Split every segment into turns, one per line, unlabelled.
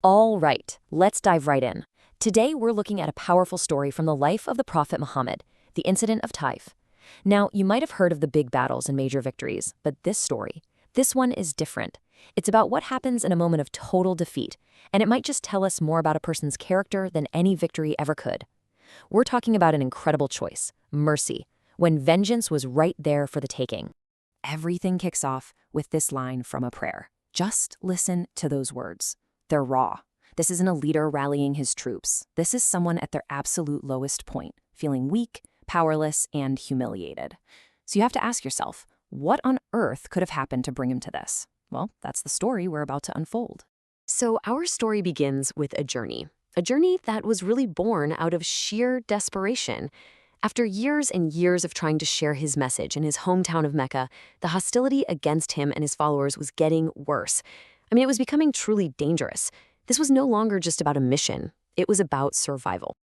All right, let's dive right in. Today we're looking at a powerful story from the life of the Prophet Muhammad, the incident of Taif. Now, you might have heard of the big battles and major victories, but this one is different. It's about what happens in a moment of total defeat, and it might just tell us more about a person's character than any victory ever could. We're talking about an incredible choice, mercy, when vengeance was right there for the taking. Everything kicks off with this line from a prayer. Just listen to those words. They're raw. This isn't a leader rallying his troops. This is someone at their absolute lowest point, feeling weak, powerless, and humiliated. So you have to ask yourself, what on earth could have happened to bring him to this? Well, that's the story we're about to unfold. So our story begins with a journey that was really born out of sheer desperation. After years and years of trying to share his message in his hometown of Mecca, the hostility against him and his followers was getting worse. It was becoming truly dangerous. This was no longer just about a mission. It was about survival.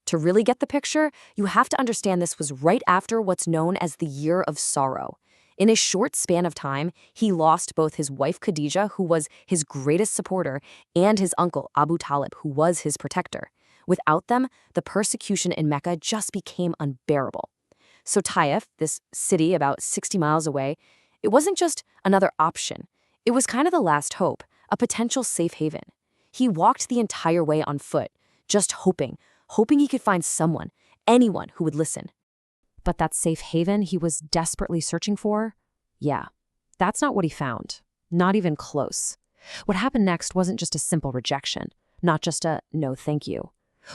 To really get the picture, you have to understand this was right after what's known as the Year of Sorrow. In a short span of time, he lost both his wife Khadijah, who was his greatest supporter, and his uncle Abu Talib, who was his protector. Without them, the persecution in Mecca just became unbearable. So Taif, this city about 60 miles away, it wasn't just another option. It was kind of the last hope, a potential safe haven. He walked the entire way on foot, just hoping he could find someone, anyone who would listen. But that safe haven he was desperately searching for? Yeah, that's not what he found. Not even close. What happened next wasn't just a simple rejection, not just a no thank you.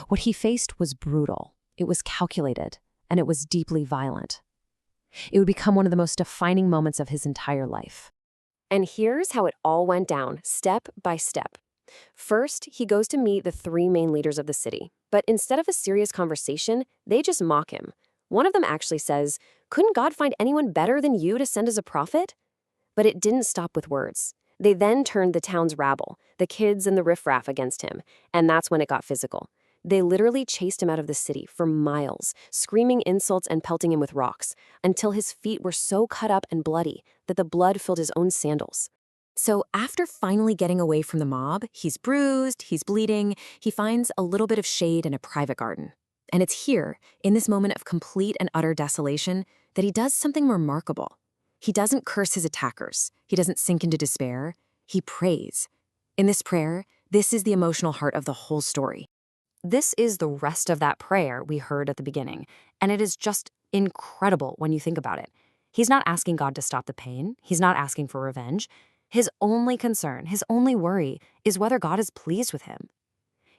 What he faced was brutal, it was calculated, and it was deeply violent. It would become one of the most defining moments of his entire life. And here's how it all went down, step by step. First, he goes to meet the three main leaders of the city. But instead of a serious conversation, they just mock him. One of them actually says, "Couldn't God find anyone better than you to send as a prophet?" But it didn't stop with words. They then turned the town's rabble, the kids and the riffraff, against him. And that's when it got physical. They literally chased him out of the city for miles, screaming insults and pelting him with rocks, until his feet were so cut up and bloody that the blood filled his own sandals. So after finally getting away from the mob, he's bruised, he's bleeding, he finds a little bit of shade in a private garden. And it's here, in this moment of complete and utter desolation, that he does something remarkable. He doesn't curse his attackers. He doesn't sink into despair. He prays. In this prayer, this is the emotional heart of the whole story. This is the rest of that prayer we heard at the beginning, and it is just incredible when you think about it. He's not asking God to stop the pain. He's not asking for revenge. His only concern, his only worry, is whether God is pleased with him.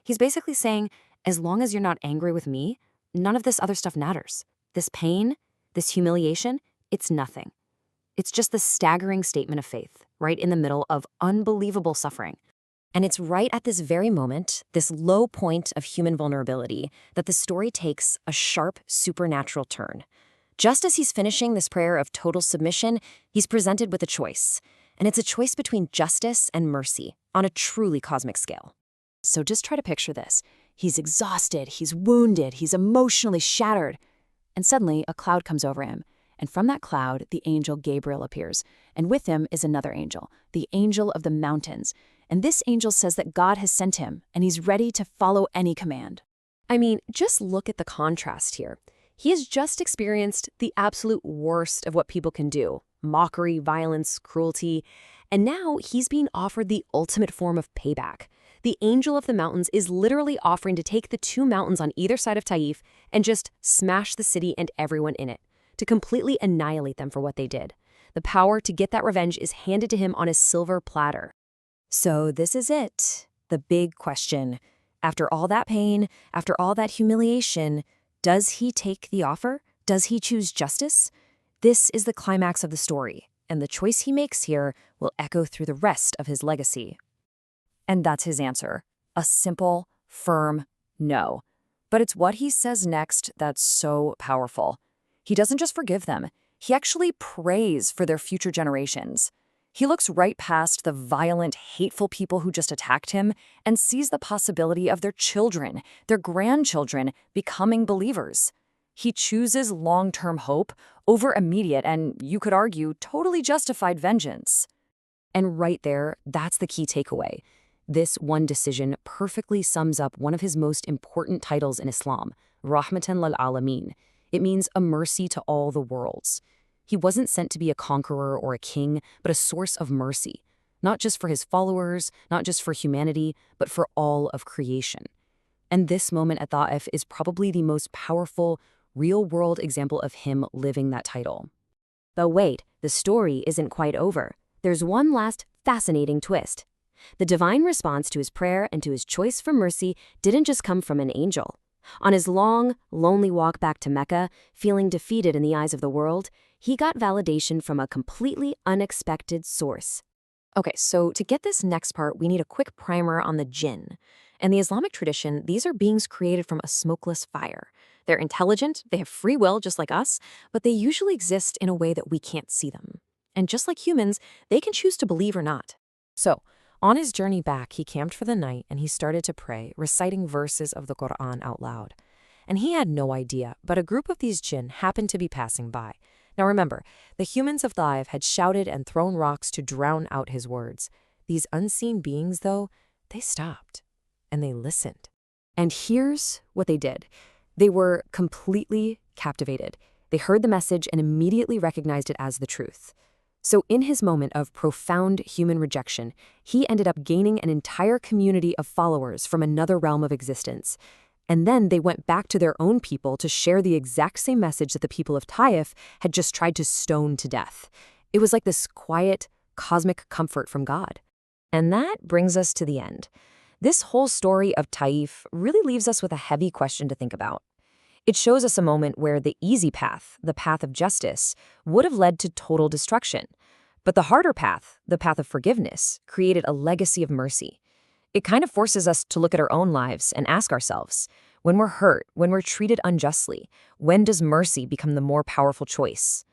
He's basically saying, as long as you're not angry with me, none of this other stuff matters. This pain, this humiliation, it's nothing. It's just the staggering statement of faith, right in the middle of unbelievable suffering. And it's right at this very moment, this low point of human vulnerability, that the story takes a sharp, supernatural turn. Just as he's finishing this prayer of total submission, he's presented with a choice. And it's a choice between justice and mercy on a truly cosmic scale. So just try to picture this. He's exhausted, he's wounded, he's emotionally shattered. And suddenly, a cloud comes over him. And from that cloud, the angel Gabriel appears. And with him is another angel, the angel of the mountains. And this angel says that God has sent him, and he's ready to follow any command. Just look at the contrast here. He has just experienced the absolute worst of what people can do. Mockery, violence, cruelty. And now he's being offered the ultimate form of payback. The angel of the mountains is literally offering to take the two mountains on either side of Taif and just smash the city and everyone in it, to completely annihilate them for what they did. The power to get that revenge is handed to him on a silver platter. So this is it, the big question. After all that pain, after all that humiliation, does he take the offer? Does he choose justice? This is the climax of the story, and the choice he makes here will echo through the rest of his legacy. And that's his answer, a simple, firm no. But it's what he says next that's so powerful. He doesn't just forgive them, he actually prays for their future generations. He looks right past the violent, hateful people who just attacked him and sees the possibility of their children, their grandchildren, becoming believers. He chooses long-term hope over immediate and, you could argue, totally justified vengeance. And right there, that's the key takeaway. This one decision perfectly sums up one of his most important titles in Islam, Rahmatan lil Alameen. It means a mercy to all the worlds. He wasn't sent to be a conqueror or a king, but a source of mercy, not just for his followers, not just for humanity, but for all of creation. And this moment at Ta'if is probably the most powerful, real-world example of him living that title.
But wait, the story isn't quite over. There's one last fascinating twist. The divine response to his prayer and to his choice for mercy didn't just come from an angel. On his long, lonely walk back to Mecca, feeling defeated in the eyes of the world, he got validation from a completely unexpected source.
Okay, so to get this next part, we need a quick primer on the jinn. In the Islamic tradition, these are beings created from a smokeless fire. They're intelligent, they have free will just like us, but they usually exist in a way that we can't see them. And just like humans, they can choose to believe or not. So, on his journey back, he camped for the night and he started to pray, reciting verses of the Quran out loud. And he had no idea, but a group of these jinn happened to be passing by. Now remember, the humans of Ta'if had shouted and thrown rocks to drown out his words. These unseen beings, though, they stopped and they listened. And here's what they did. They were completely captivated. They heard the message and immediately recognized it as the truth. So in his moment of profound human rejection, he ended up gaining an entire community of followers from another realm of existence. And then they went back to their own people to share the exact same message that the people of Ta'if had just tried to stone to death. It was like this quiet, cosmic comfort from God. And that brings us to the end. This whole story of Ta'if really leaves us with a heavy question to think about. It shows us a moment where the easy path, the path of justice, would have led to total destruction. But the harder path, the path of forgiveness, created a legacy of mercy. It kind of forces us to look at our own lives and ask ourselves, when we're hurt, when we're treated unjustly, when does mercy become the more powerful choice?